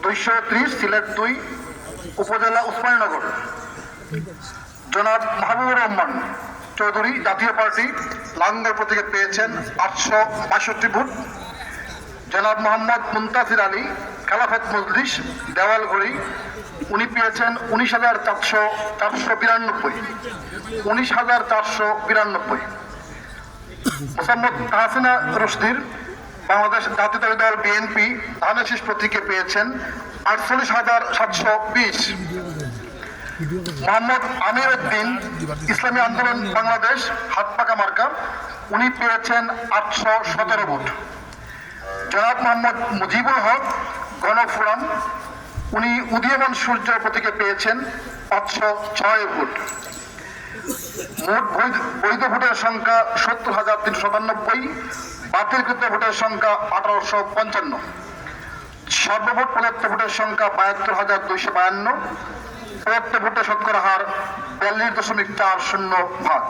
230, সিলেট 2 উপজেলা উসমানীনগর। জনাব মাহবুবুর রহমান চৌধুরী জাতীয় পার্টি লাঙ্গল প্রতীকে পেয়েছেন 862 ভোট। জনাব মোহাম্মদ মুনতাসির আলী খেলাফত মজলিস দেওয়ালঘড়ি, উনি পেয়েছেন 19,492। মোসাম্মদ তাহসিনা রশদির বাংলাদেশ জাতীয়তাবাদী দল বিএনপি ধানের প্রতীকে পেয়েছেন 48,720। মোহাম্মদ আমির উদ্দিন ইসলামী আন্দোলন বাংলাদেশ হাতপাকা মার্কা, উনি পেয়েছেন 817 ভোট। জনাব মোহাম্মদ মুজিবুল হক গণফোরাম, উনি উদীয়মান সূর্য প্রতীকে পেয়েছেন 506 ভোট। মোট বৈধ ভোটের সংখ্যা 70,397, বাতিলকৃত ভোটের সংখ্যা 1855। সর্বমোট প্রদত্ত ভোটের সংখ্যা 72,252। প্রদত্ত ভোটের শতকরা হার 42.40%।